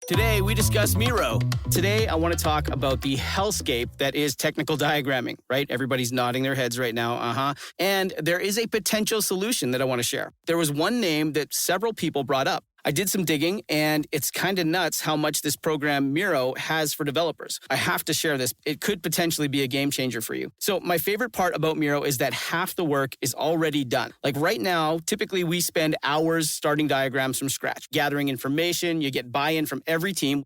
Today, we discuss Miro. Today, I want to talk about the hellscape that is technical diagramming, right? Everybody's nodding their heads right now, And there is a potential solution that I want to share. There was one name that several people brought up. I did some digging, and it's kind of nuts how much this program Miro has for developers. I have to share this. It could potentially be a game changer for you. So my favorite part about Miro is that half the work is already done. Like right now, typically we spend hours starting diagrams from scratch, gathering information. You get buy-in from every team.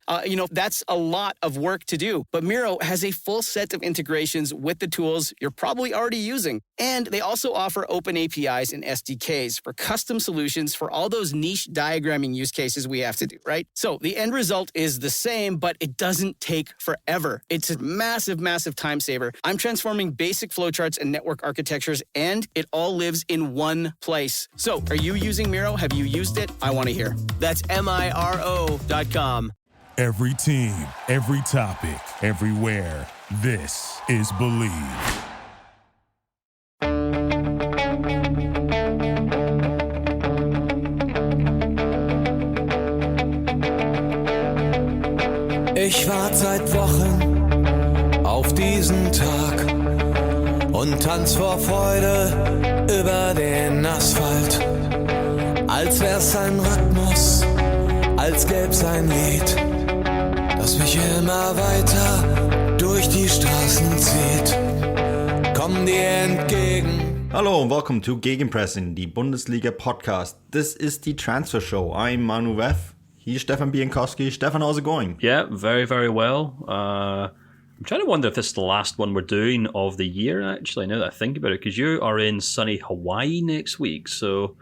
That's a lot of work to do. But Miro has a full set of integrations with the tools you're probably already using. And they also offer open APIs and SDKs for custom solutions for all those niche diagramming use cases we have to do, right? So the end result is the same, but it doesn't take forever. It's a massive, massive time saver. I'm transforming basic flowcharts and network architectures, and it all lives in one place. So are you using Miro? Have you used it? I want to hear. That's MIRO.com. Every team, every topic, everywhere. This is Believe. Ich warte seit Wochen auf diesen Tag und tanz vor Freude über den Asphalt. Als wär's ein Rhythmus, als gäb's ein Lied, das mich immer weiter durch die Straßen zieht. Komm dir entgegen. Hello and welcome to Gegenpressing, the Bundesliga podcast. This is the transfer show. I'm Manu and He's Stefan Bienkowski. Stefan, how's it going? Yeah, very, very well. I'm trying to wonder if this is the last one we're doing of the year, actually, now that I think about it, because you are in sunny Hawaii next week, so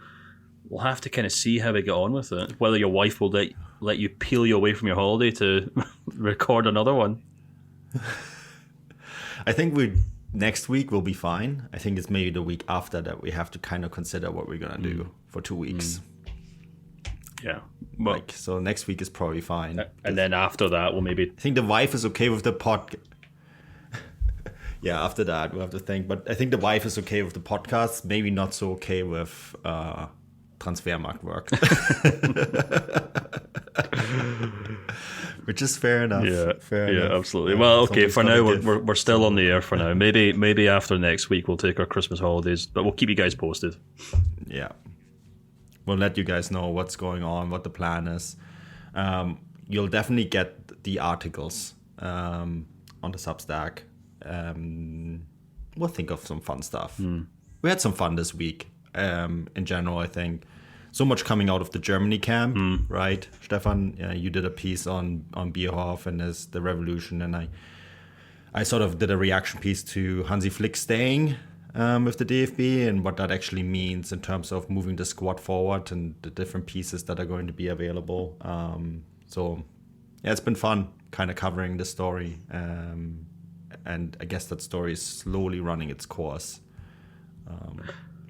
we'll have to kind of see how we get on with it. Whether your wife will let you peel you away from your holiday to record another one. I think next week will be fine. I think it's maybe the week after that we have to kind of consider what we're going to do for 2 weeks. Yeah. Well, so next week is probably fine. And then after that, we'll maybe... I think the wife is okay with the podcast. Yeah, after that, we'll have to think. But I think the wife is okay with the podcast. Maybe not so okay with Transfermarkt work. Which is fair enough. Yeah, fair enough. Absolutely. Well, okay, for now, we're still on the air for now. Maybe after next week, we'll take our Christmas holidays. But we'll keep you guys posted. Yeah. We'll let you guys know what's going on, what the plan is. You'll definitely get the articles on the Substack. We'll think of some fun stuff. We had some fun this week in general, I think. So much coming out of the Germany camp, right? Stefan, you did a piece on Bierhoff and the revolution, and I sort of did a reaction piece to Hansi Flick staying with the DFB and what that actually means in terms of moving the squad forward and the different pieces that are going to be available. So, yeah, it's been fun kind of covering the story. And I guess that story is slowly running its course.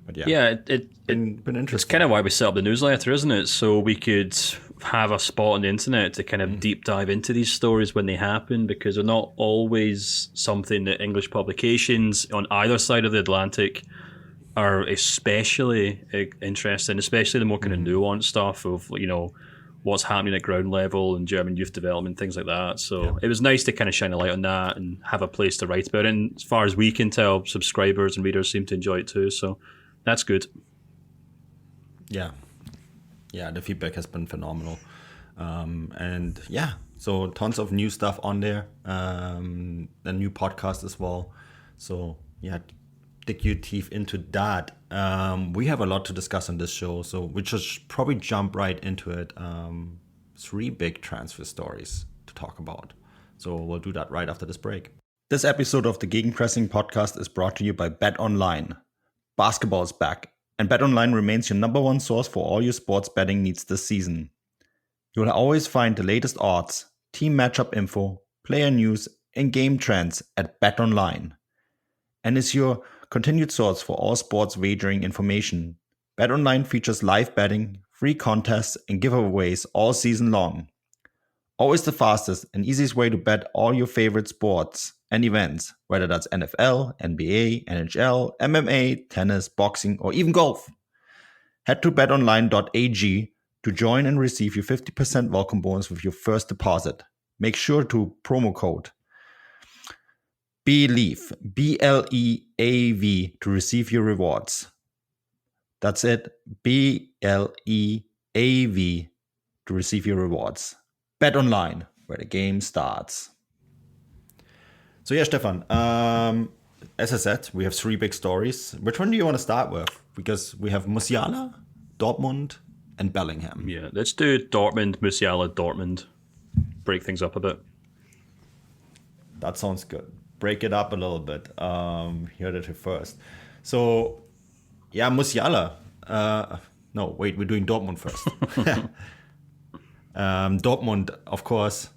But yeah, it's been interesting. It's kind of why we set up the newsletter, isn't it? So we could have a spot on the internet to kind of deep dive into these stories when they happen, because they're not always something that English publications on either side of the Atlantic are especially interested in, especially the more kind of nuanced stuff of, what's happening at ground level and German youth development, things like that. So It was nice to kind of shine a light on that and have a place to write about it. And as far as we can tell, subscribers and readers seem to enjoy it too. So that's good. Yeah, the feedback has been phenomenal. So tons of new stuff on there. A new podcast as well. So dig your teeth into that. We have a lot to discuss on this show, so we just probably jump right into it. 3 big transfer stories to talk about. So we'll do that right after this break. This episode of the Gegenpressing podcast is brought to you by BetOnline. Basketball is back, and BetOnline remains your number one source for all your sports betting needs this season. You'll always find the latest odds, team matchup info, player news, and game trends at BetOnline. And is your continued source for all sports wagering information. BetOnline features live betting, free contests, and giveaways all season long. Always the fastest and easiest way to bet all your favorite sports and events, whether that's NFL, NBA, NHL, MMA, tennis, boxing, or even golf. Head to betonline.ag to join and receive your 50% welcome bonus with your first deposit. Make sure to promo code BELIEVE, BLEAV, to receive your rewards. That's it, BLEAV, to receive your rewards. Bet online, where the game starts. So yeah, Stefan, as I said, we have 3 big stories. Which one do you want to start with? Because we have Musiala, Dortmund, and Bellingham. Yeah, let's do Dortmund, Musiala, Dortmund. Break things up a bit. That sounds good. Break it up a little bit. Hear that first. So, yeah, Musiala. No, wait, we're doing Dortmund first. Dortmund, of course.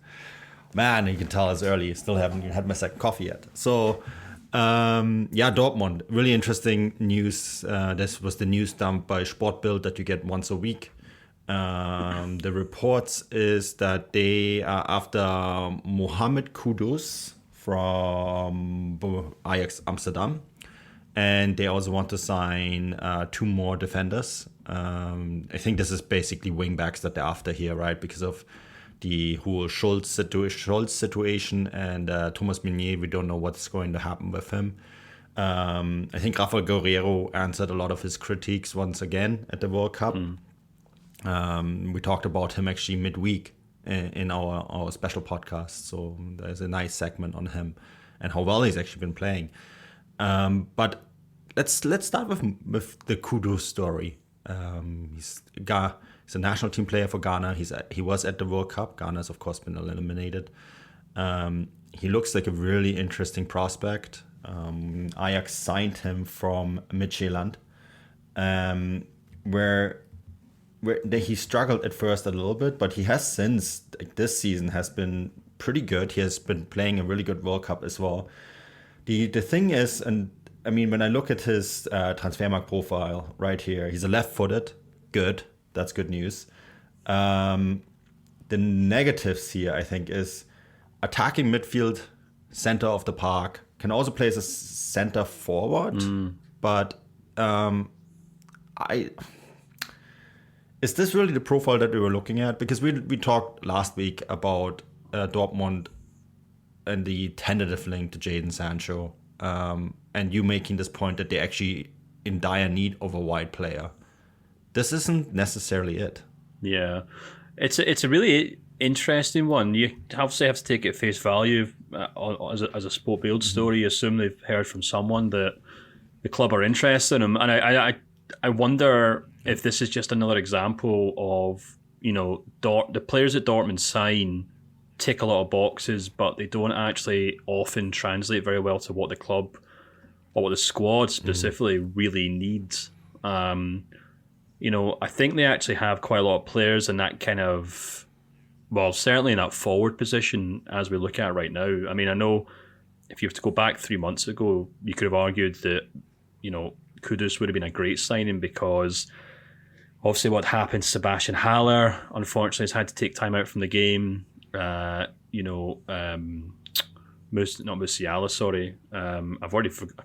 Man, you can tell it's early. Still haven't had my second coffee yet. So, Dortmund. Really interesting news. This was the news dump by Sportbild that you get once a week. The reports is that they are after Mohamed Kudus from Ajax Amsterdam, and they also want to sign 2 more defenders. I think this is basically wingbacks that they're after here, right? Because of the whole Schultz situation and Thomas Meunier, we don't know what's going to happen with him. I think Rafael Guerrero answered a lot of his critiques once again at the World Cup. We talked about him actually midweek in our special podcast, so there's a nice segment on him and how well he's actually been playing. But let's start with the Kudus story. He's a national team player for Ghana. He was at the World Cup. Ghana's of course been eliminated. He looks like a really interesting prospect. Ajax signed him from Midtjylland, where he struggled at first a little bit, but he has since, like, this season has been pretty good. He has been playing a really good World Cup as well. The thing is, and I mean, when I look at his Transfermarkt profile right here, he's a left-footed. Good. That's good news. The negatives here, I think, is attacking midfield, center of the park, can also play as a center forward, but is this really the profile that we were looking at? Because we talked last week about Dortmund and the tentative link to Jadon Sancho, and you making this point that they're actually in dire need of a wide player. This isn't necessarily it. Yeah, it's a really interesting one. You obviously have to take it at face value as a sport build story. You assume they've heard from someone that the club are interested in him, and I wonder if this is just another example of, the players that Dortmund sign tick a lot of boxes, but they don't actually often translate very well to what the club or what the squad specifically really needs. I think they actually have quite a lot of players in that kind of, certainly in that forward position as we look at right now. I mean, I know if you have to go back 3 months ago, you could have argued that, Kudus would have been a great signing because obviously what happened to Sebastian Haller, unfortunately, has had to take time out from the game. Not Musiala, sorry. I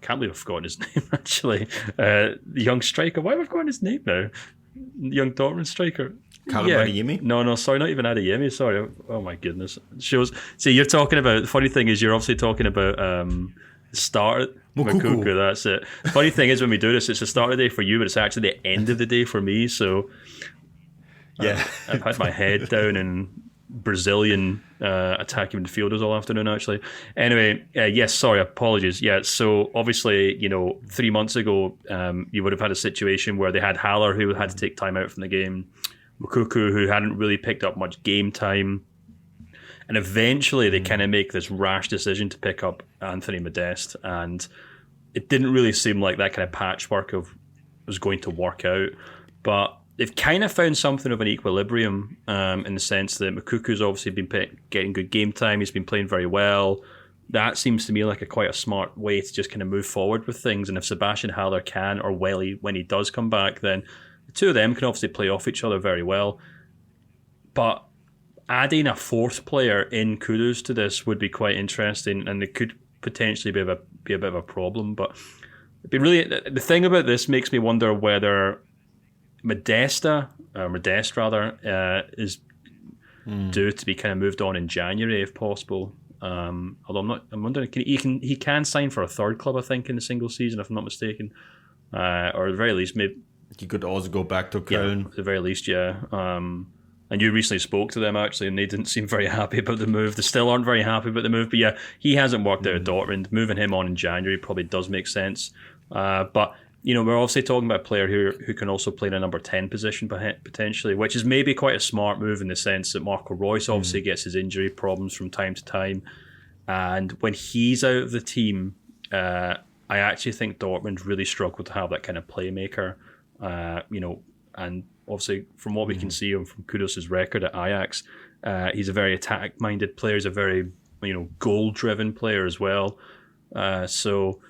can't believe I've forgotten his name, actually. The young striker. Why have I forgotten his name now? Young Dortmund striker. Karim Adeyemi? No, sorry, not even Adeyemi, sorry. Oh my goodness. See, you're talking about, the funny thing is you're obviously talking about start Moukoko, that's it. The funny thing is when we do this, it's the start of the day for you, but it's actually the end of the day for me. So yeah, I've had my head down in Brazilian attacking midfielders all afternoon, actually. Anyway, yes, sorry, apologies. Yeah, so obviously, 3 months ago, you would have had a situation where they had Haller, who had to take time out from the game, Moukoko, who hadn't really picked up much game time. And eventually they kind of make this rash decision to pick up Anthony Modeste, and it didn't really seem like that kind of patchwork was going to work out. But they've kind of found something of an equilibrium in the sense that Moukou's obviously been getting good game time. He's been playing very well. That seems to me like quite a smart way to just kind of move forward with things. And if Sebastian Haller can, or when he does come back, then the two of them can obviously play off each other very well. But adding a fourth player in Kudus to this would be quite interesting, and it could potentially be a bit of a problem. But it'd be really, the thing about this makes me wonder whether Modesta Modeste rather, is due to be kind of moved on in January if possible. Although I'm wondering, he can sign for a third club, I think, in the single season, if I'm not mistaken, or at the very least, maybe he could also go back to Köln. Yeah, at the very least, yeah. And you recently spoke to them actually, and they didn't seem very happy about the move. They still aren't very happy about the move, but yeah, he hasn't worked out at Dortmund. Moving him on in January probably does make sense. But we're obviously talking about a player who can also play in a number 10 position potentially, which is maybe quite a smart move in the sense that Marco Reus obviously gets his injury problems from time to time. And when he's out of the team, I actually think Dortmund really struggle to have that kind of playmaker. And obviously from what we can see from Kudus' record at Ajax, he's a very attack-minded player. He's a very goal-driven player as well. So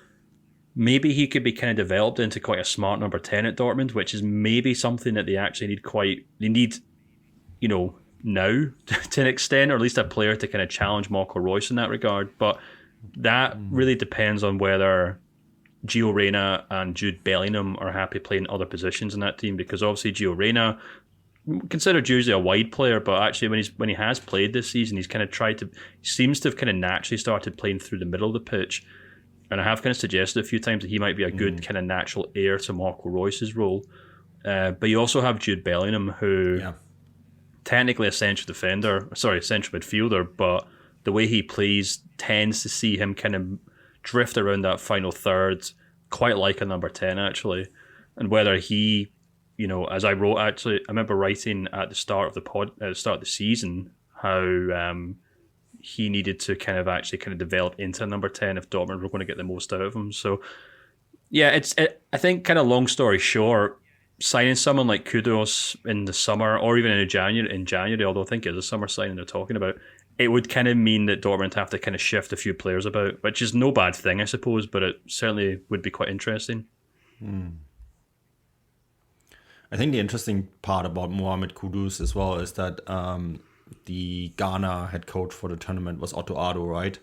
maybe he could be kind of developed into quite a smart number 10 at Dortmund, which is maybe something that they actually need now to an extent, or at least a player to kind of challenge Marco Reus in that regard. But that really depends on whether Gio Reyna and Jude Bellingham are happy playing other positions in that team, because obviously Gio Reyna, considered usually a wide player, but actually when he has played this season, he seems to have kind of naturally started playing through the middle of the pitch. And I have kind of suggested a few times that he might be a good kind of natural heir to Marco Reus's role. But you also have Jude Bellingham, who technically a central midfielder, but the way he plays tends to see him kind of drift around that final third, quite like a number 10 actually. And whether he, as I wrote actually, I remember writing at the start of the season how he needed to kind of develop into a number 10 if Dortmund were going to get the most out of him. So yeah, I think kind of long story short, signing someone like Kudus in the summer or even in January, although I think it's a summer signing they're talking about, it would kind of mean that Dortmund have to kind of shift a few players about, which is no bad thing, I suppose, but it certainly would be quite interesting. I think the interesting part about Mohamed Kudus as well is that the Ghana head coach for the tournament was Otto Addo, right?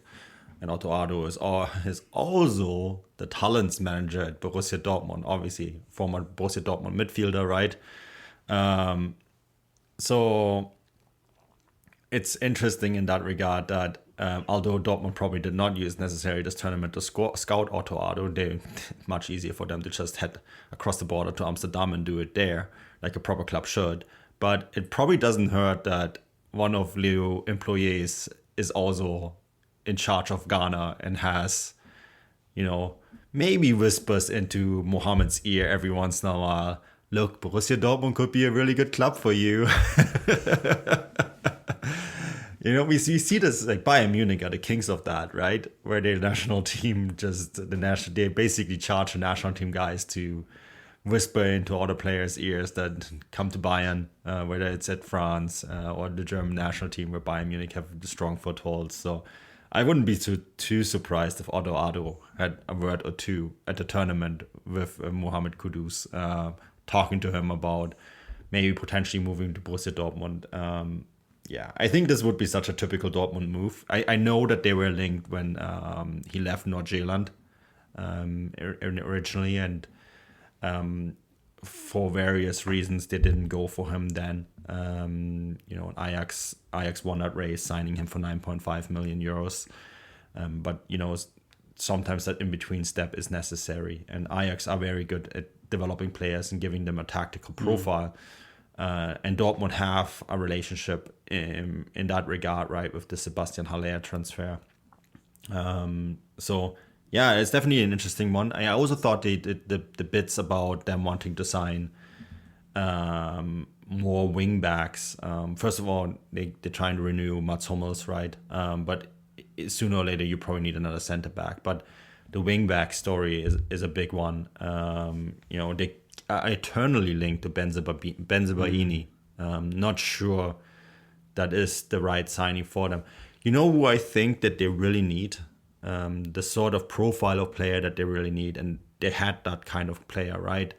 And Otto Addo is also the talents manager at Borussia Dortmund, obviously former Borussia Dortmund midfielder, right? So it's interesting in that regard that although Dortmund probably did not use necessarily this tournament to scout Otto Addo, they much easier for them to just head across the border to Amsterdam and do it there, like a proper club should. But it probably doesn't hurt that one of Leo employees is also in charge of Ghana and has, maybe whispers into Mohamed's ear every once in a while, look, Borussia Dortmund could be a really good club for you. We see this, like Bayern Munich are the kings of that, right? Where their national team they basically charge the national team guys to whisper into other players' ears that come to Bayern, whether it's at France or the German national team where Bayern Munich have the strong footholds. So I wouldn't be too surprised if Otto Addo had a word or two at the tournament with Mohamed Kudus, talking to him about maybe potentially moving to Borussia Dortmund. I think this would be such a typical Dortmund move. I know that they were linked when he left Nordsjælland originally, and for various reasons they didn't go for him then. Ajax won that race, signing him for 9.5 million euros. But sometimes that in-between step is necessary, and Ajax are very good at developing players and giving them a tactical profile. And Dortmund have a relationship in that regard, right, with the Sebastian Haller transfer. So yeah, it's definitely an interesting one. I also thought the bits about them wanting to sign more wing backs. First of all, they're trying to renew Mats Hummels, right? But sooner or later you probably need another centre back. But the wing back story is a big one. They are eternally linked to Benzebaini. Not sure that is the right signing for them. You know who I think that they really need? The sort of profile of player that they really need, and they had that kind of player, right?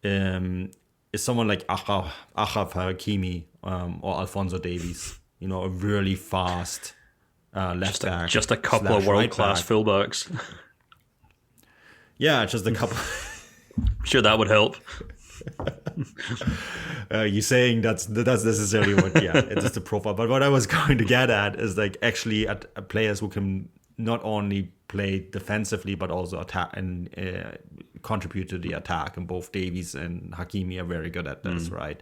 Is someone like Achraf Hakimi or Alphonso Davies. A really fast left back. Just a couple of world-class fullbacks. Yeah, just a couple. Sure, that would help. You're saying that's necessarily what, yeah, it's just the profile. But what I was going to get at is like actually at players who can not only play defensively but also attack and contribute to the attack. And both Davies and Hakimi are very good at this, right?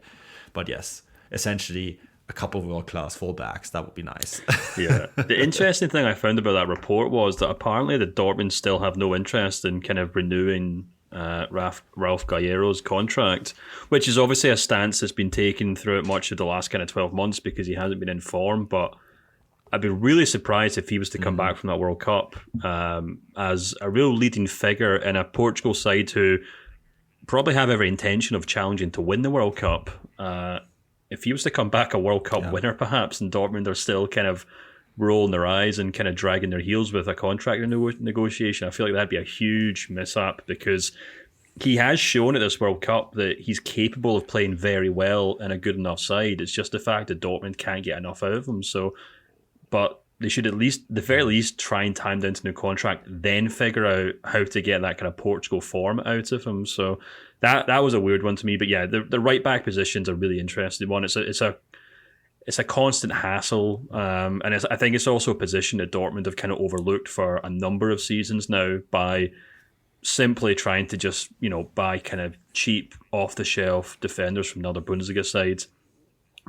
But yes, essentially a couple of world-class fullbacks, that would be nice. Yeah. The interesting thing I found about that report was that apparently the Dortmund still have no interest in kind of renewing Ralph Gallero's contract, which is obviously a stance that's been taken throughout much of the last kind of 12 months because he hasn't been in form. But I'd be really surprised if he was to come back from that World Cup as a real leading figure in a Portugal side who probably have every intention of challenging to win the World Cup. If he was to come back a World Cup winner, perhaps, and Dortmund are still kind of rolling their eyes and kind of dragging their heels with a contract negotiation, I feel like that'd be a huge mishap because he has shown at this World Cup that he's capable of playing very well in a good enough side. It's just the fact that Dortmund can't get enough out of him. So, but they should at the very least, try and time down to new contract, then figure out how to get that kind of Portugal form out of him. So that was a weird one to me. But yeah, the right back position's a really interesting one. It's a constant hassle, and I think it's also a position that Dortmund have kind of overlooked for a number of seasons now by simply trying to just buy kind of cheap off the shelf defenders from other Bundesliga sides.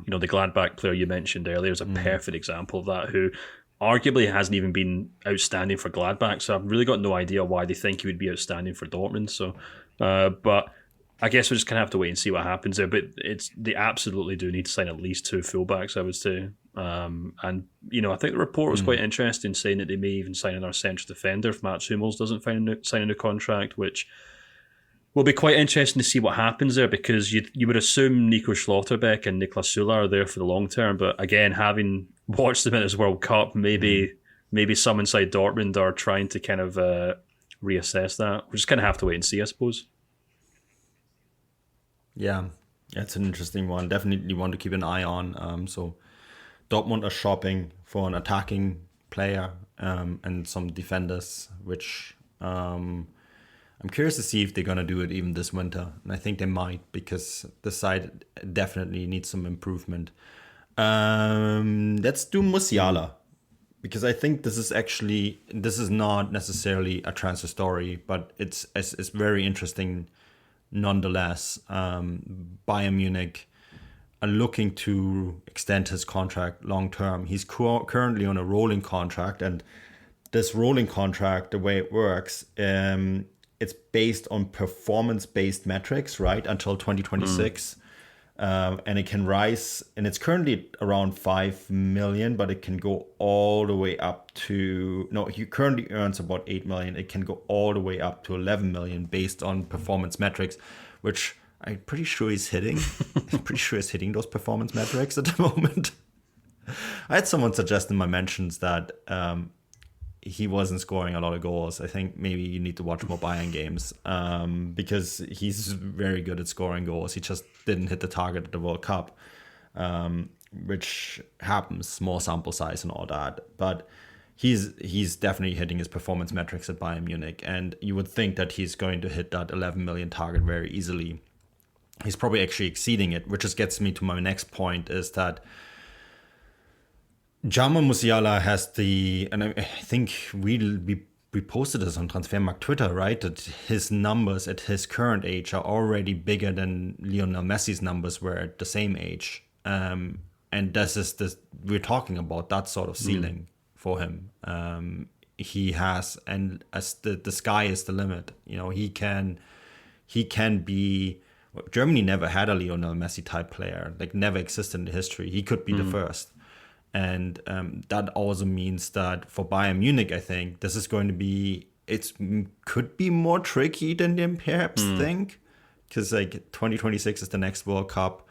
The Gladbach player you mentioned earlier is a perfect example of that, who arguably hasn't even been outstanding for Gladbach. So I've really got no idea why they think he would be outstanding for Dortmund. So, but I guess we're just going to have to wait and see what happens there. But they absolutely do need to sign at least 2 fullbacks, I would say. And, I think the report was quite interesting, saying that they may even sign another central defender if Mats Hummels doesn't sign a new contract, which will be quite interesting to see what happens there, because you would assume Nico Schlotterbeck and Niklas Süle are there for the long term. But again, having watched them in this World Cup, maybe some inside Dortmund are trying to kind of reassess that. We're just going to have to wait and see, I suppose. Yeah, it's an interesting one. Definitely want to keep an eye on. So Dortmund are shopping for an attacking player and some defenders, which I'm curious to see if they're going to do it even this winter. And I think they might, because the side definitely needs some improvement. Let's do Musiala, because I think this is not necessarily a transfer story, but it's very interesting nonetheless. Bayern Munich are looking to extend his contract long term. He's currently on a rolling contract, and this rolling contract, the way it works, it's based on performance-based metrics, right, until 2026. And it can rise, and it's currently around 5 million, but it can go all the way up to, he currently earns about 8 million. It can go all the way up to 11 million based on performance metrics, which I'm pretty sure he's hitting. I'm pretty sure he's hitting those performance metrics at the moment. I had someone suggest in my mentions that he wasn't scoring a lot of goals. I think maybe you need to watch more Bayern games because he's very good at scoring goals. He just didn't hit the target at the World Cup, which happens, small sample size and all that. But he's definitely hitting his performance metrics at Bayern Munich, and you would think that he's going to hit that 11 million target very easily. He's probably actually exceeding it, which just gets me to my next point, is that Jamal Musiala has and I think we posted this on Transfermarkt Twitter, right? That his numbers at his current age are already bigger than Lionel Messi's numbers were at the same age. And we're talking about that sort of ceiling for him. He has, and as the sky is the limit. He can be. Germany never had a Lionel Messi type player, like never existed in the history. He could be the first. And that also means that for Bayern Munich, I think this is going to be, could be more tricky than they perhaps think, because 2026 is the next World Cup.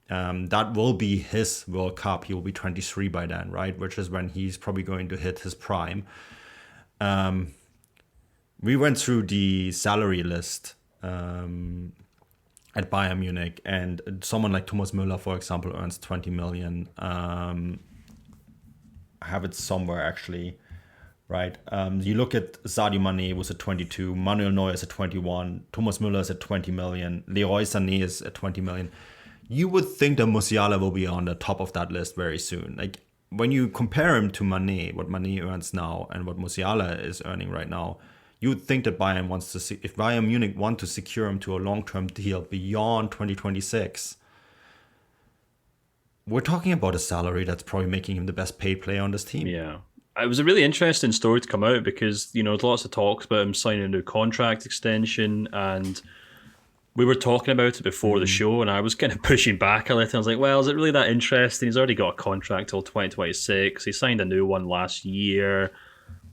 That will be his World Cup. He will be 23 by then, right? Which is when he's probably going to hit his prime. We went through the salary list at Bayern Munich, and someone like Thomas Müller, for example, earns 20 million. I have it somewhere actually, right? You look at Sadio Mane was at 22, Manuel Neuer is at 21, Thomas Müller is at 20 million, Leroy Sané is at 20 million. You would think that Musiala will be on the top of that list very soon. Like when you compare him to Mane, what Mane earns now and what Musiala is earning right now, you would think that Bayern wants to if Bayern Munich want to secure him to a long-term deal beyond 2026. We're talking about a salary that's probably making him the best paid player on this team. Yeah. It was a really interesting story to come out because, there's lots of talks about him signing a new contract extension, and we were talking about it before the show, and I was kind of pushing back a little. I was like, well, is it really that interesting? He's already got a contract till 2026. He signed a new one last year.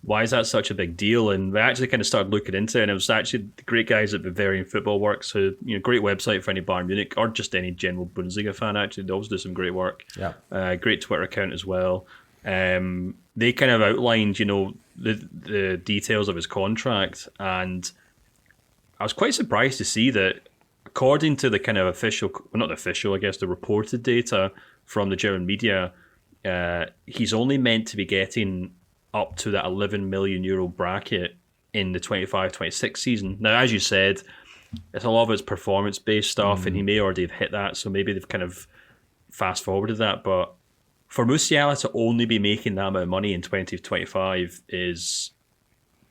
Why is that such a big deal? And we actually kind of started looking into it, and it was actually the great guys at Bavarian Football Works, who, great website for any Bayern Munich or just any general Bundesliga fan, actually. They always do some great work. Yeah. Great Twitter account as well. They kind of outlined, the details of his contract, and I was quite surprised to see that according to the kind of official, well, not the official, I guess, the reported data from the German media, he's only meant to be getting up to that 11 million euro bracket in the 25-26 season. Now, as you said, it's a lot of it's performance-based stuff, and he may already have hit that, so maybe they've kind of fast-forwarded that, but for Musiala to only be making that amount of money in 2025 is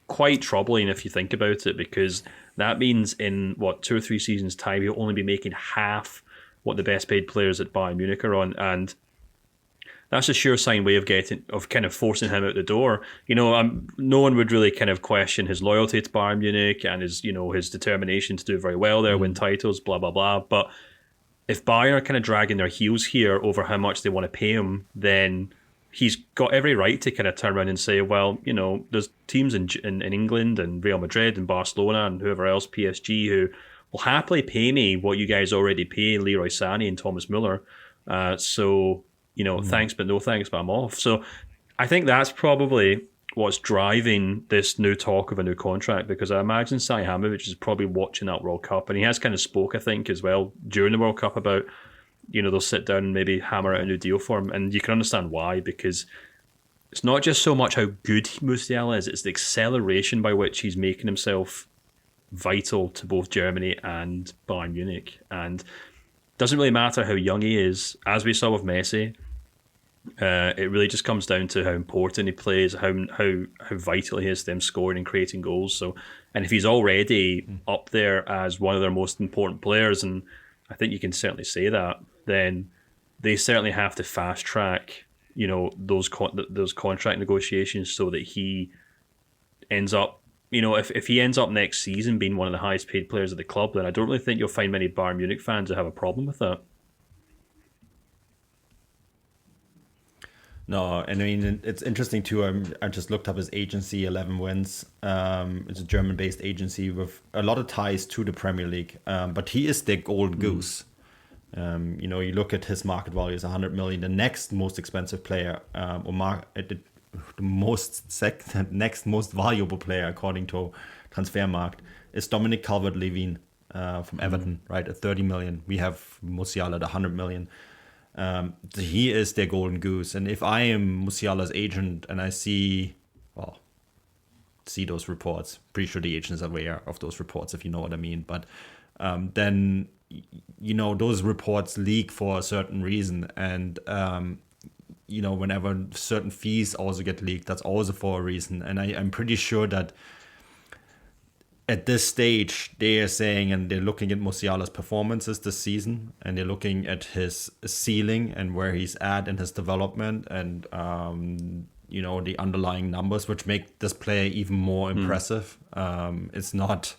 quite troubling if you think about it, because that means in 2 or 3 seasons' time he'll only be making half what the best paid players at Bayern Munich are on, and that's a sure-sign way of kind of forcing him out the door. No one would really kind of question his loyalty to Bayern Munich and his determination to do very well there, win titles, blah blah blah. But if Bayern are kind of dragging their heels here over how much they want to pay him, then he's got every right to kind of turn around and say, well, there's teams in England and Real Madrid and Barcelona and whoever else, PSG, who will happily pay me what you guys already pay Leroy Sané and Thomas Müller. Thanks, but no thanks, but I'm off. So I think that's probably what's driving this new talk of a new contract, because I imagine Salihamidzic is probably watching that World Cup, and he has kind of spoke, I think, as well during the World Cup about, they'll sit down and maybe hammer out a new deal for him. And you can understand why, because it's not just so much how good Musiala is, it's the acceleration by which he's making himself vital to both Germany and Bayern Munich. And it doesn't really matter how young he is, as we saw with Messi. It really just comes down to how important he plays, how vital he is to them scoring and creating goals. So, and if he's already up there as one of their most important players, and I think you can certainly say that, then they certainly have to fast track, those contract negotiations so that he ends up, if he ends up next season being one of the highest paid players at the club, then I don't really think you'll find many Bayern Munich fans who have a problem with that. No, and I mean, it's interesting too. I just looked up his agency, 11 Wins. It's a German-based agency with a lot of ties to the Premier League. But he is their gold goose. You look at his market value is 100 million. The next most expensive player, the next most valuable player according to Transfermarkt, is Dominic Calvert-Lewin from Everton, right? At 30 million. We have Musiala at 100 million. He is their golden goose, and if I am Musiala's agent and I see those reports, pretty sure the agent is aware of those reports, if you know what I mean, but then those reports leak for a certain reason, and whenever certain fees also get leaked, that's also for a reason, and I'm pretty sure that at this stage, they are saying, and they're looking at Musiala's performances this season, and they're looking at his ceiling and where he's at in his development, and the underlying numbers, which make this player even more impressive. It's not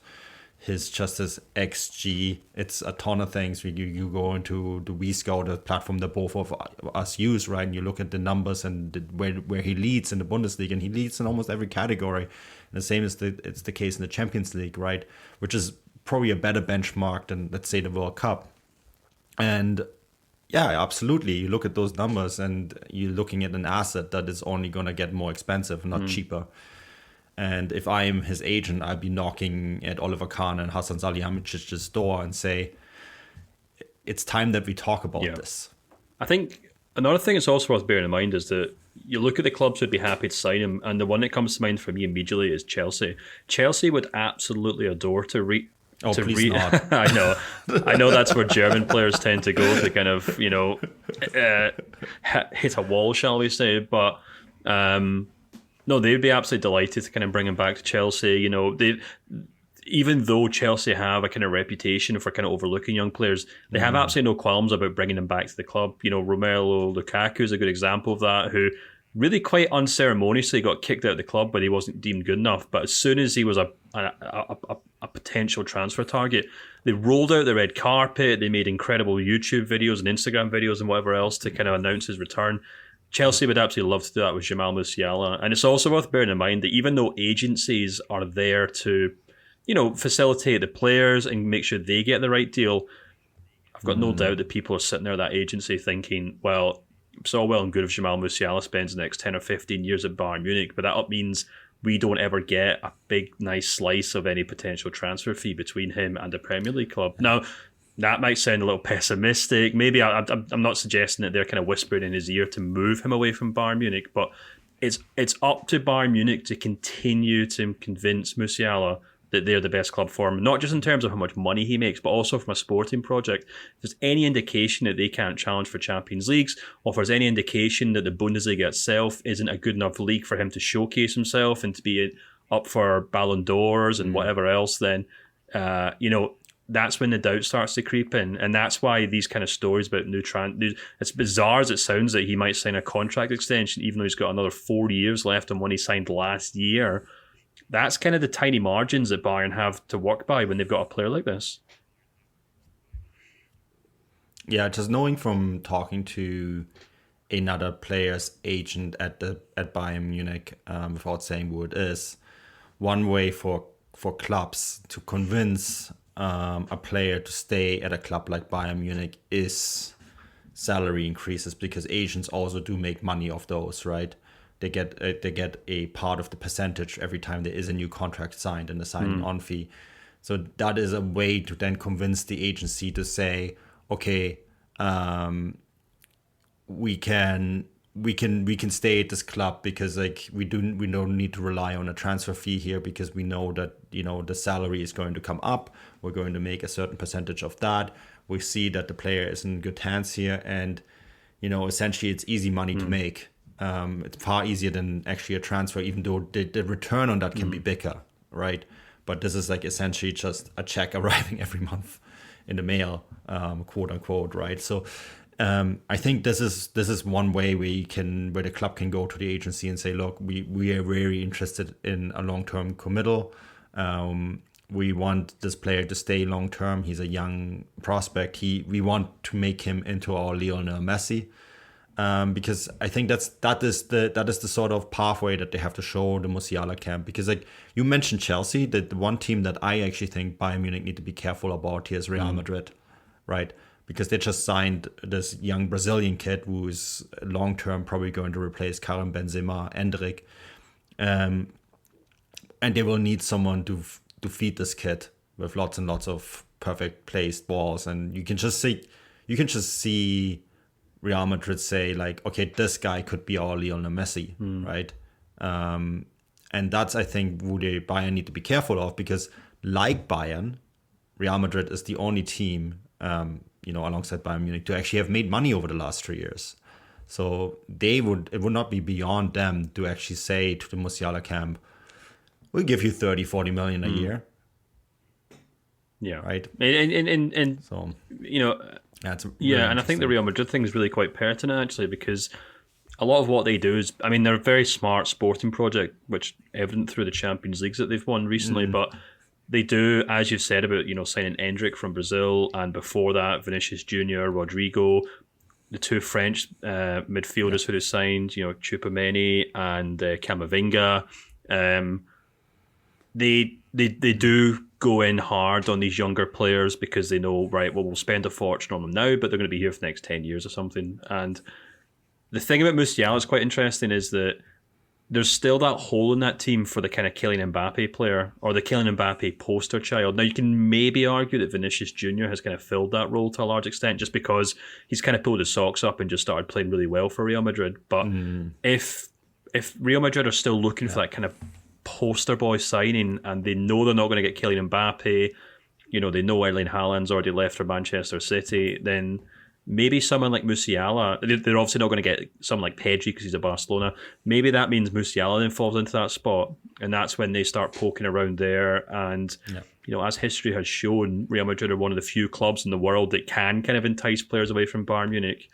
his XG; it's a ton of things. You go into the WeScout, a platform that both of us use, right? And you look at the numbers and where he leads in the Bundesliga, and he leads in almost every category. And the same is it's the case in the Champions League, right? Which is probably a better benchmark than, let's say, the World Cup. And yeah, absolutely. You look at those numbers and you're looking at an asset that is only going to get more expensive, not cheaper. And if I am his agent, I'd be knocking at Oliver Kahn and Hasan Salihamidzic's door and say, it's time that we talk about this. I think Another thing that's also worth bearing in mind is that you look at the clubs who'd be happy to sign him, and the one that comes to mind for me immediately is Chelsea. Chelsea would absolutely adore to please not. I know that's where German players tend to go to kind of, hit a wall, shall we say? But no, they'd be absolutely delighted to kind of bring him back to Chelsea. Even though Chelsea have a kind of reputation for kind of overlooking young players, they have absolutely no qualms about bringing them back to the club. Romelu Lukaku is a good example of that, who really quite unceremoniously got kicked out of the club, but he wasn't deemed good enough. But as soon as he was a potential transfer target, they rolled out the red carpet. They made incredible YouTube videos and Instagram videos and whatever else to kind of announce his return. Chelsea would absolutely love to do that with Jamal Musiala. And it's also worth bearing in mind that even though agencies are there to facilitate the players and make sure they get the right deal, I've got no doubt that people are sitting there at that agency thinking, well, it's all well and good if Jamal Musiala spends the next 10 or 15 years at Bayern Munich, but that means we don't ever get a big, nice slice of any potential transfer fee between him and a Premier League club. Now, that might sound a little pessimistic. Maybe I'm not suggesting that they're kind of whispering in his ear to move him away from Bayern Munich, but it's up to Bayern Munich to continue to convince Musiala that they're the best club for him, not just in terms of how much money he makes, but also from a sporting project. If there's any indication that they can't challenge for Champions Leagues, or if there's any indication that the Bundesliga itself isn't a good enough league for him to showcase himself and to be up for Ballon d'Ors and whatever else, then, that's when the doubt starts to creep in. And that's why these kind of stories about it's bizarre as it sounds that he might sign a contract extension, even though he's got another 4 years left on one he signed last year. That's kind of the tiny margins that Bayern have to work by when they've got a player like this. Yeah, just knowing from talking to another player's agent at Bayern Munich, without saying who it is, one way for clubs to convince a player to stay at a club like Bayern Munich is salary increases, because agents also do make money off those, right? They get a part of the percentage every time there is a new contract signed and a signing on fee. So that is a way to then convince the agency to say, okay, we can stay at this club because we don't need to rely on a transfer fee here, because we know that the salary is going to come up. We're going to make a certain percentage of that. We see that the player is in good hands here, and essentially it's easy money to make. It's far easier than actually a transfer, even though the return on that can be bigger, right? But this is essentially just a check arriving every month in the mail, quote unquote, right? So I think this is one way where the club can go to the agency and say, look, we are very interested in a long-term committal. We want this player to stay long-term. He's a young prospect. We want to make him into our Lionel Messi. Because I think that is the sort of pathway that they have to show the Musiala camp. Because you mentioned Chelsea, the one team that I actually think Bayern Munich need to be careful about here is Real Madrid, right? Because they just signed this young Brazilian kid who is long term probably going to replace Karim Benzema, Endrick, and they will need someone to feed this kid with lots and lots of perfect placed balls, and you can just see Real Madrid say okay, this guy could be our Lionel Messi, right? And that's, I think, who the Bayern need to be careful of, because like Bayern, Real Madrid is the only team, alongside Bayern Munich, to actually have made money over the last 3 years. So it would not be beyond them to actually say to the Musiala camp, we'll give you 30, 40 million a year. Yeah. Right. And so, and I think the Real Madrid thing is really quite pertinent, actually, because a lot of what they do is, they're a very smart sporting project, which evident through the Champions Leagues that they've won recently, but they do, as you've said about, signing Endrick from Brazil, and before that, Vinicius Junior, Rodrigo, the two French midfielders who they signed, Choupo-Moting and Camavinga. They do go in hard on these younger players because they know, right, well, we'll spend a fortune on them now, but they're going to be here for the next 10 years or something. And the thing about Musiala is quite interesting is that there's still that hole in that team for the kind of Kylian Mbappe player or the Kylian Mbappe poster child. Now, you can maybe argue that Vinicius Jr. has kind of filled that role to a large extent just because he's kind of pulled his socks up and just started playing really well for Real Madrid. But if Real Madrid are still looking for that kind of poster boy signing and they know they're not going to get Kylian Mbappe, they know Erling Haaland's already left for Manchester City, then maybe someone like Musiala, they're obviously not going to get someone like Pedri because he's at Barcelona. Maybe that means Musiala then falls into that spot, and that's when they start poking around there. And, as history has shown, Real Madrid are one of the few clubs in the world that can kind of entice players away from Bayern Munich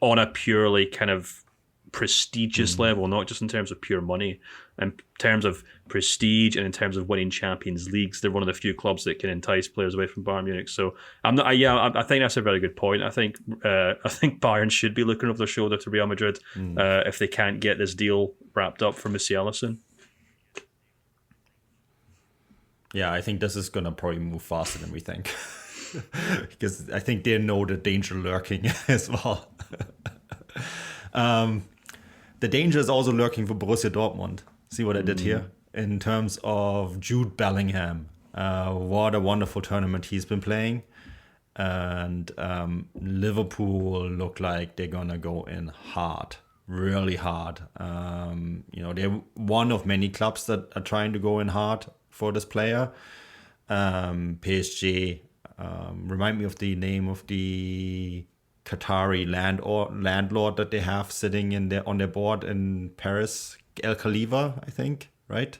on a purely kind of prestigious level, not just in terms of pure money. In terms of prestige and in terms of winning Champions Leagues, they're one of the few clubs that can entice players away from Bayern Munich. So I think that's a very good point. I think Bayern should be looking over their shoulder to Real Madrid if they can't get this deal wrapped up for Musiala soon. Yeah, I think this is going to probably move faster than we think. Because I think they know the danger lurking as well. The danger is also lurking for Borussia Dortmund. See what I did here? In terms of Jude Bellingham. What a wonderful tournament he's been playing. And Liverpool look like they're going to go in hard. Really hard. They're one of many clubs that are trying to go in hard for this player. PSG. Remind me of the name of the Qatari landlord that they have sitting on their board in Paris, El Khalifa, I think, right?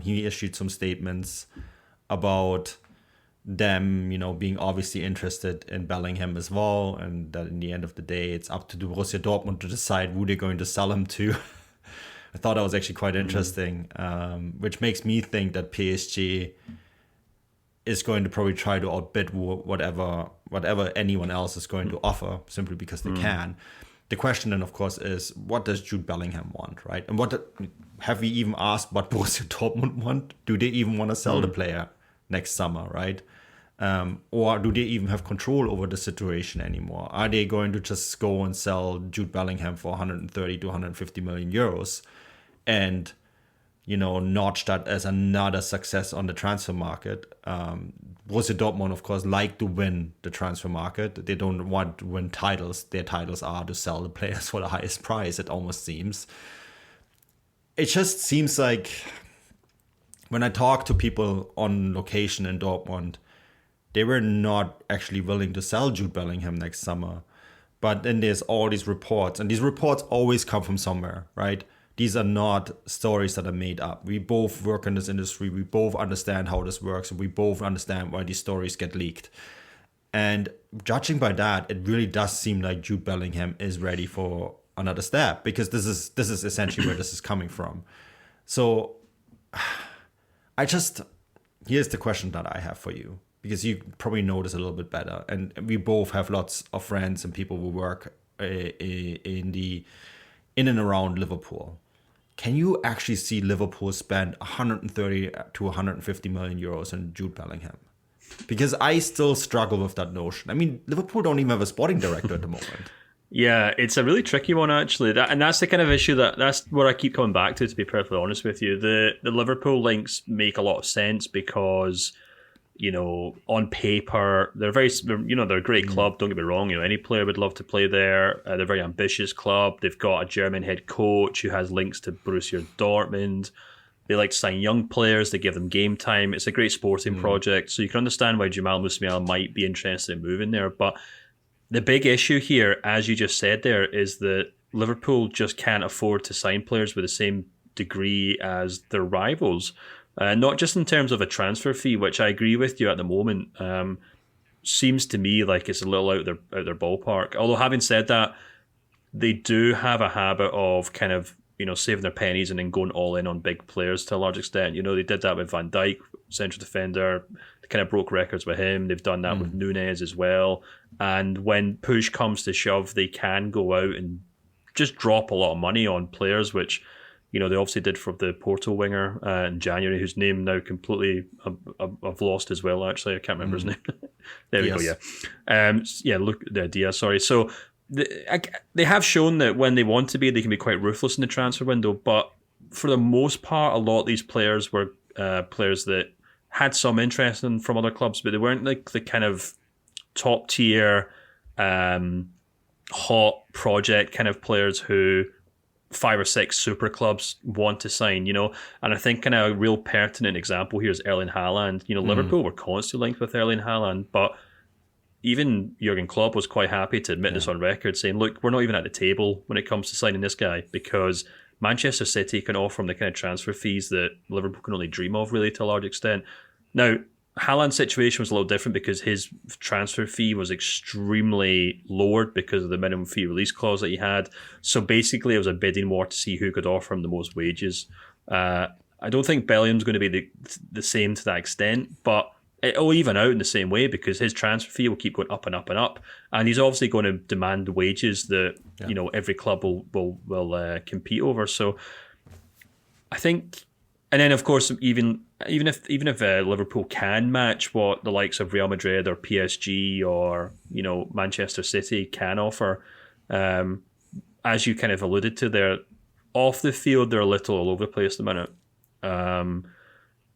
He issued some statements about them, being obviously interested in Bellingham as well, and that in the end of the day, it's up to the Borussia Dortmund to decide who they're going to sell him to. I thought that was actually quite interesting, which makes me think that PSG is going to probably try to outbid whatever anyone else is going to offer, simply because they can. The question then, of course, is what does Jude Bellingham want, right? And have we even asked what Borussia Dortmund want? Do they even want to sell the player next summer, right? Or do they even have control over the situation anymore? Are they going to just go and sell Jude Bellingham for 130 to 150 million euros and notch that as another success on the transfer market? Borussia Dortmund, of course, like to win the transfer market. They don't want to win titles. Their titles are to sell the players for the highest price, it almost seems. It just seems like when I talk to people on location in Dortmund, they were not actually willing to sell Jude Bellingham next summer. But then there's all these reports, and these reports always come from somewhere, right? These are not stories that are made up. We both work in this industry. We both understand how this works. And we both understand why these stories get leaked. And judging by that, it really does seem like Jude Bellingham is ready for another step, because this is essentially where this is coming from. So here's the question that I have for you, because you probably know this a little bit better. And we both have lots of friends and people who work in and around Liverpool. Can you actually see Liverpool spend 130 to 150 million euros on Jude Bellingham? Because I still struggle with that notion. I mean, Liverpool don't even have a sporting director at the moment. Yeah, it's a really tricky one, actually. That's the kind of issue that's what I keep coming back to be perfectly honest with you. The Liverpool links make a lot of sense because, on paper, they're they're a great club, don't get me wrong. Any player would love to play there. They're a very ambitious club. They've got a German head coach who has links to Borussia Dortmund. They like to sign young players. They give them game time. It's a great sporting project. So you can understand why Jamal Musiala might be interested in moving there. But the big issue here, as you just said there, is that Liverpool just can't afford to sign players with the same degree as their rivals. Not just in terms of a transfer fee, which I agree with you at the moment, seems to me like it's a little out their ballpark. Although having said that, they do have a habit of kind of saving their pennies and then going all in on big players to a large extent. They did that with Van Dijk, central defender. They kind of broke records with him. They've done that with Nunez as well. And when push comes to shove, they can go out and just drop a lot of money on players, which they obviously did for the Porto winger in January, whose name now completely I've lost as well. Actually, I can't remember his name. There we go. Yeah, Diaz. Sorry. So they have shown that when they want to be, they can be quite ruthless in the transfer window. But for the most part, a lot of these players were players that had some interest from other clubs, but they weren't like the kind of top tier, hot project kind of players who 5 or 6 super clubs want to sign, And I think kind of a real pertinent example here is Erling Haaland. Liverpool were constantly linked with Erling Haaland, but even Jurgen Klopp was quite happy to admit this on record, saying, look, we're not even at the table when it comes to signing this guy because Manchester City can offer him the kind of transfer fees that Liverpool can only dream of, really, to a large extent. Now, Haaland's situation was a little different because his transfer fee was extremely lowered because of the minimum fee release clause that he had. So basically, it was a bidding war to see who could offer him the most wages. I don't think Bellingham's going to be the same to that extent, but it'll even out in the same way because his transfer fee will keep going up and up and up, and he's obviously going to demand the wages that every club will compete over. So I think, and then of course even if Liverpool can match what the likes of Real Madrid or PSG or Manchester City can offer, as you kind of alluded to there, off the field they're a little all over the place at the minute.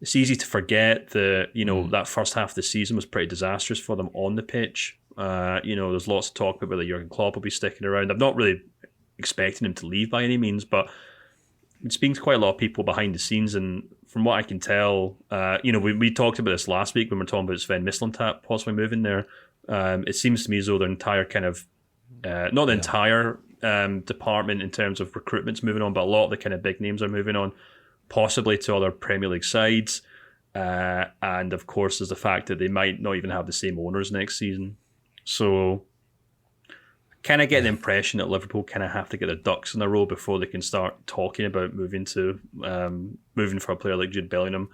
It's easy to forget that, that first half of the season was pretty disastrous for them on the pitch. There's lots of talk about whether Jurgen Klopp will be sticking around. I'm not really expecting him to leave by any means, but I'm speaking to quite a lot of people behind the scenes, and from what I can tell, we talked about this last week when we were talking about Sven Mislintat possibly moving there. It seems to me as though their entire kind of, not the entire department in terms of recruitment's moving on, but a lot of the kind of big names are moving on, possibly to other Premier League sides. And of course, there's the fact that they might not even have the same owners next season. So kind of get the impression that Liverpool kind of have to get their ducks in a row before they can start talking about moving for a player like Jude Bellingham.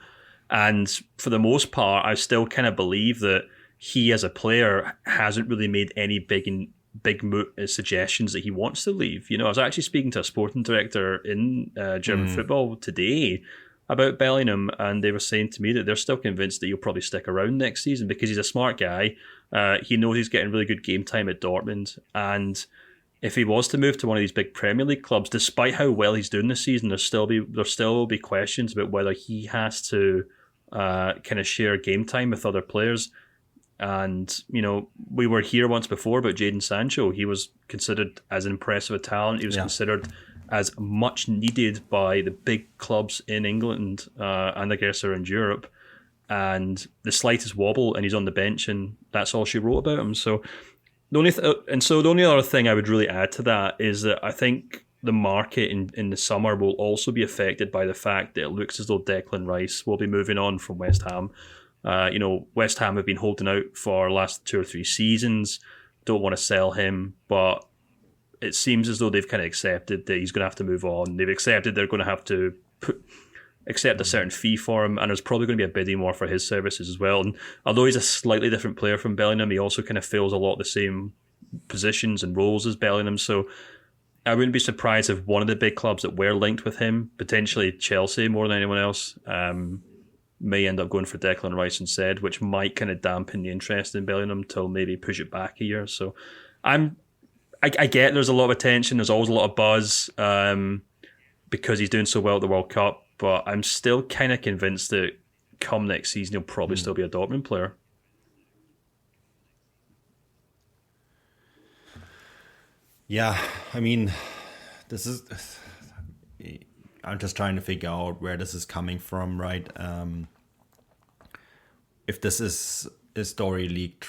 And for the most part, I still kind of believe that he as a player hasn't really made any big suggestions that he wants to leave. I was actually speaking to a sporting director in German football today about Bellingham, and they were saying to me that they're still convinced that he'll probably stick around next season because he's a smart guy. He knows he's getting really good game time at Dortmund, and if he was to move to one of these big Premier League clubs, despite how well he's doing this season, there still will be questions about whether he has to kind of share game time with other players. And, we were here once before about Jadon Sancho. He was considered as impressive a talent. He was considered as much needed by the big clubs in England and I guess around Europe. And the slightest wobble and he's on the bench, and that's all she wrote about him. So the only other thing I would really add to that is that I think the market in the summer will also be affected by the fact that it looks as though Declan Rice will be moving on from West Ham. West Ham have been holding out for the last 2 or 3 seasons, don't want to sell him, but it seems as though they've kind of accepted that he's going to have to move on. They've accepted they're going to have to accept a certain fee for him, and there's probably going to be a bidding war for his services as well. And although he's a slightly different player from Bellingham, he also kind of fills a lot of the same positions and roles as Bellingham, so I wouldn't be surprised if one of the big clubs that were linked with him, potentially Chelsea more than anyone else, may end up going for Declan Rice instead, which might kind of dampen the interest in Bellingham till maybe push it back a year. So I get there's a lot of attention, there's always a lot of buzz because he's doing so well at the World Cup, but I'm still kind of convinced that come next season he'll probably still be a Dortmund player. Yeah, I mean, I'm just trying to figure out where this is coming from, right? If this is a story leaked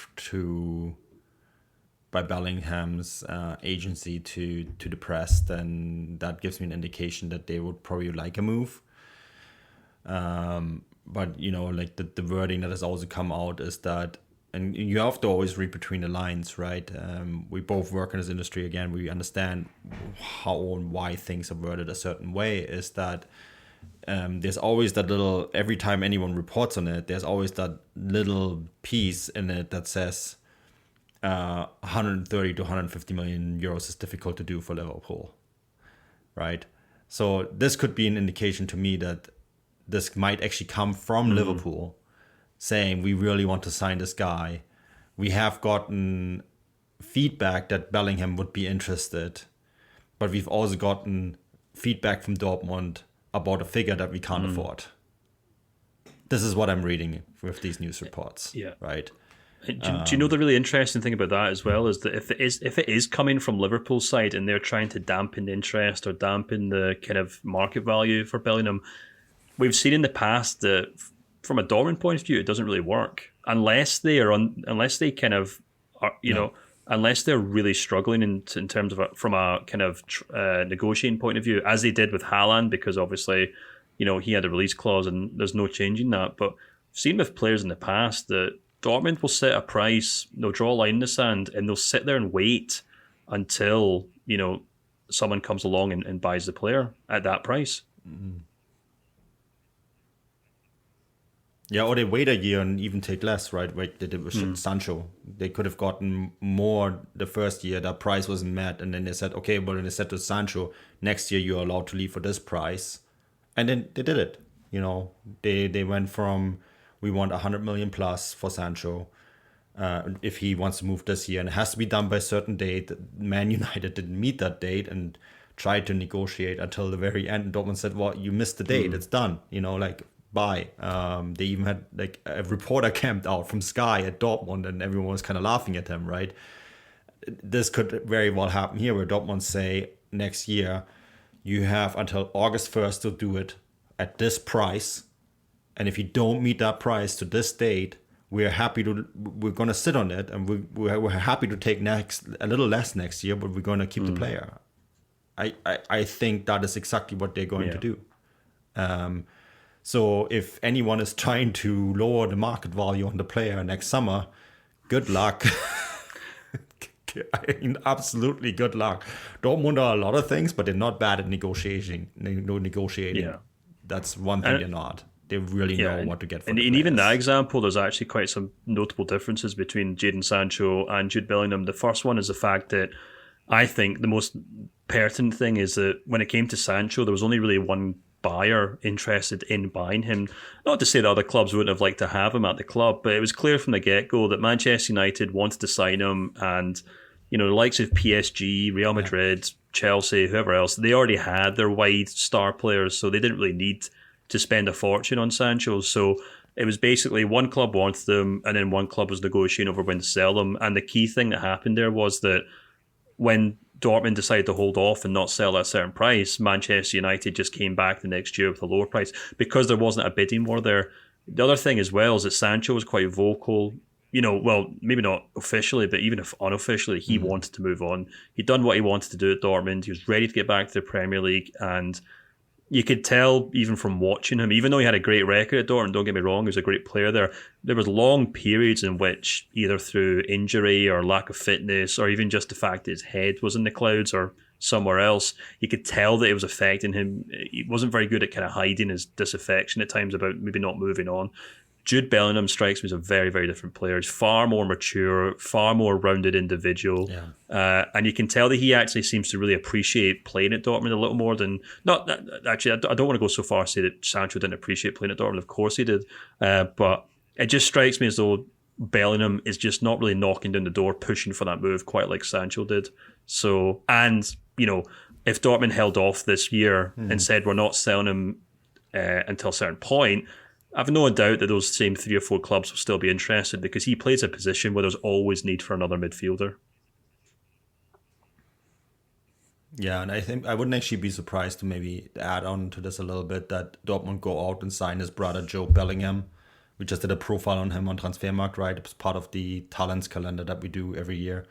by Bellingham's agency to the press, then that gives me an indication that they would probably like a move. But like the wording that has also come out is that, and you have to always read between the lines, right? We both work in this industry. Again, we understand how and why things are worded a certain way. Is that there's always that little, every time anyone reports on it, there's always that little piece in it that says 130 to 150 million euros is difficult to do for Liverpool, right? So this could be an indication to me that this might actually come from Liverpool, saying we really want to sign this guy. We have gotten feedback that Bellingham would be interested, but we've also gotten feedback from Dortmund about a figure that we can't afford. This is what I'm reading with these news reports. Yeah. Right. Do you know the really interesting thing about that as well is that if it is coming from Liverpool's side and they're trying to dampen the interest or dampen the kind of market value for Bellingham, we've seen in the past that from a Dortmund point of view, it doesn't really work unless they are unless they kind of are, unless they're really struggling in terms of from a kind of negotiating point of view, as they did with Haaland, because obviously, he had a release clause and there's no changing that. But I've seen with players in the past that Dortmund will set a price, they'll draw a line in the sand, and they'll sit there and wait until, someone comes along and buys the player at that price. Mm-hmm. Yeah, or they wait a year and even take less, right? Like they did with Sancho. They could have gotten more the first year, that price wasn't met, and then they said, okay, well, then they said to Sancho, next year you're allowed to leave for this price. And then they did it. They went from, we want 100 million plus for Sancho if he wants to move this year, and it has to be done by a certain date. Man United didn't meet that date and tried to negotiate until the very end. And Dortmund said, well, you missed the date. It's done. Bye. They even had like a reporter camped out from Sky at Dortmund, and everyone was kind of laughing at him, right? This could very well happen here, where Dortmund say next year, you have until August 1st to do it at this price. And if you don't meet that price to this date, we're going to sit on it, and we're happy to take a little less next year, but we're going to keep the player. I think that is exactly what they're going to do. So if anyone is trying to lower the market value on the player next summer, good luck. Absolutely good luck. Dortmund are a lot of things, but they're not bad at negotiating. Yeah. That's one thing they're not. They really know what to get for and even that example, there's actually quite some notable differences between Jadon Sancho and Jude Bellingham. The first one is the fact that I think the most pertinent thing is that when it came to Sancho, there was only really one buyer interested in buying him. Not to say that other clubs wouldn't have liked to have him at the club, but it was clear from the get-go that Manchester United wanted to sign him, and the likes of PSG, Real Madrid, Chelsea, whoever else, they already had their wide star players, so they didn't really need to spend a fortune on Sancho. So it was basically one club wanted them, and then one club was negotiating over when to sell them. And the key thing that happened there was that when Dortmund decided to hold off and not sell at a certain price, Manchester United just came back the next year with a lower price because there wasn't a bidding war there. The other thing as well is that Sancho was quite vocal. Well, maybe not officially, but even if unofficially, he wanted to move on. He'd done what he wanted to do at Dortmund. He was ready to get back to the Premier League, and you could tell even from watching him, even though he had a great record at Dortmund, don't get me wrong, he was a great player there. There was long periods in which, either through injury or lack of fitness, or even just the fact that his head was in the clouds or somewhere else, you could tell that it was affecting him. He wasn't very good at kind of hiding his disaffection at times about maybe not moving on. Jude Bellingham strikes me as a very, very different player. He's far more mature, far more rounded individual. Yeah. And you can tell that he actually seems to really appreciate playing at Dortmund a little more than... Actually, I don't want to go so far as to say that Sancho didn't appreciate playing at Dortmund. Of course he did. But it just strikes me as though Bellingham is just not really knocking down the door, pushing for that move quite like Sancho did. So, and, if Dortmund held off this year and said we're not selling him until a certain point, I've no doubt that those same 3 or 4 clubs will still be interested, because he plays a position where there's always need for another midfielder. Yeah, and I think I wouldn't actually be surprised to maybe add on to this a little bit that Dortmund go out and sign his brother Jude Bellingham. We just did a profile on him on Transfermarkt, right? It's part of the talents calendar that we do every year.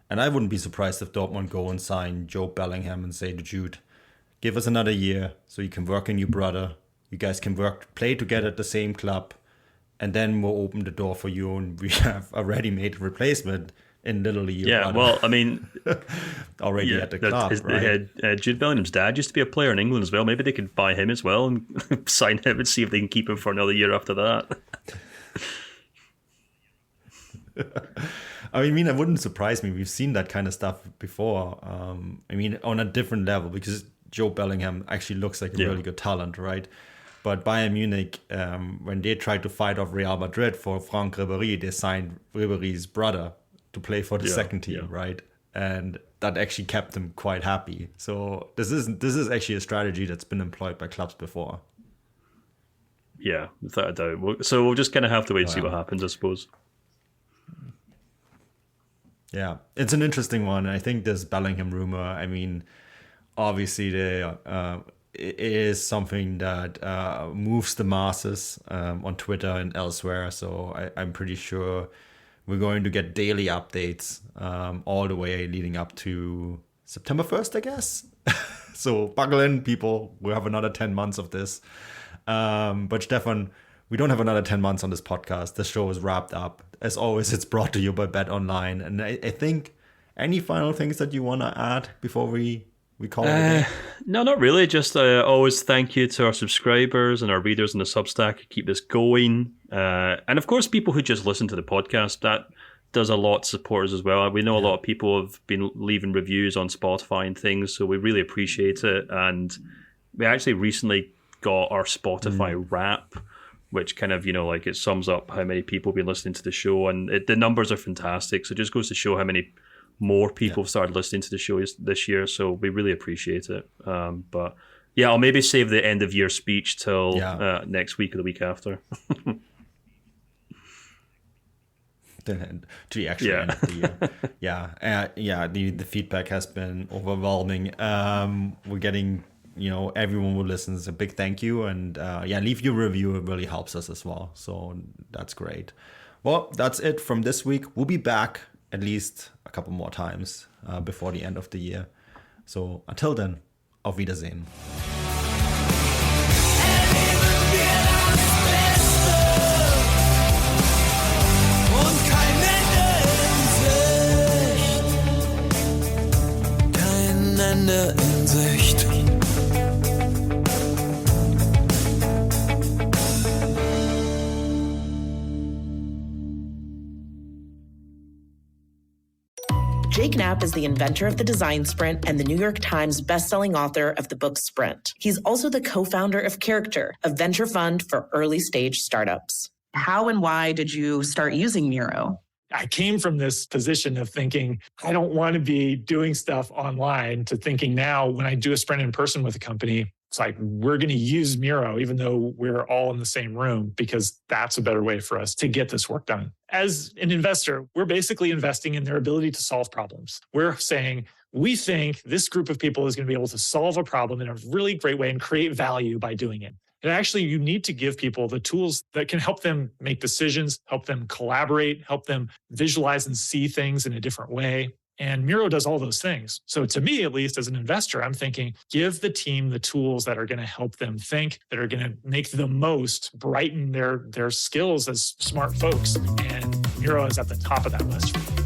And I wouldn't be surprised if Dortmund go and sign Jude Bellingham and say to Jude, give us another year so you can work on your brother. You guys can play together at the same club, and then we'll open the door for you, and we have already made a replacement in literally your brother. Well, I mean... already at the club, right? Jude Bellingham's dad used to be a player in England as well. Maybe they could buy him as well and sign him and see if they can keep him for another year after that. I mean, it wouldn't surprise me. We've seen that kind of stuff before. I mean, on a different level, because Jude Bellingham actually looks like a really good talent, right? But Bayern Munich, when they tried to fight off Real Madrid for Franck Ribéry, they signed Ribéry's brother to play for the second team, right? And that actually kept them quite happy. So this is actually a strategy that's been employed by clubs before. Yeah, without a doubt. So we'll just kind of have to wait and see what happens, I suppose. Yeah, it's an interesting one. I think this Bellingham rumor, I mean, obviously it is something that moves the masses on Twitter and elsewhere. So I'm pretty sure we're going to get daily updates all the way leading up to September 1st, I guess. So buckle in, people. We'll have another 10 months of this. But Stefan, we don't have another 10 months on this podcast. The show is wrapped up. As always, it's brought to you by Bet Online. And I think, any final things that you want to add before we call it a day? No, not really. Just always thank you to our subscribers and our readers in the Substack. Keep this going. And of course, people who just listen to the podcast, that does a lot to support us as well. We know a lot of people have been leaving reviews on Spotify and things, so we really appreciate it. And we actually recently got our Spotify wrap, which kind of, like it sums up how many people have been listening to the show, and the numbers are fantastic. So it just goes to show how many more people have started listening to the show this year. So we really appreciate it. But yeah, I'll maybe save the end of year speech till next week or the week after. To the actual end of the year. The feedback has been overwhelming. We're getting, everyone who listens, a big thank you, and leave your review. It really helps us as well, so that's great. Well, that's it from this week. We'll be back at least a couple more times before the end of the year. So until then, auf Wiedersehen. Ende in Sicht. Jake Knapp is the inventor of the design sprint and the New York Times bestselling author of the book Sprint. He's also the co-founder of Character, a venture fund for early stage startups. How and why did you start using Miro? I came from this position of thinking, I don't want to be doing stuff online, to thinking now when I do a sprint in person with a company, it's like, we're going to use Miro, even though we're all in the same room, because that's a better way for us to get this work done. As an investor, we're basically investing in their ability to solve problems. We're saying, we think this group of people is going to be able to solve a problem in a really great way and create value by doing it. And actually, you need to give people the tools that can help them make decisions, help them collaborate, help them visualize and see things in a different way. And Miro does all those things. So to me, at least as an investor, I'm thinking, give the team the tools that are going to help them think, that are going to make the most, brighten their skills as smart folks. And Miro is at the top of that list for me.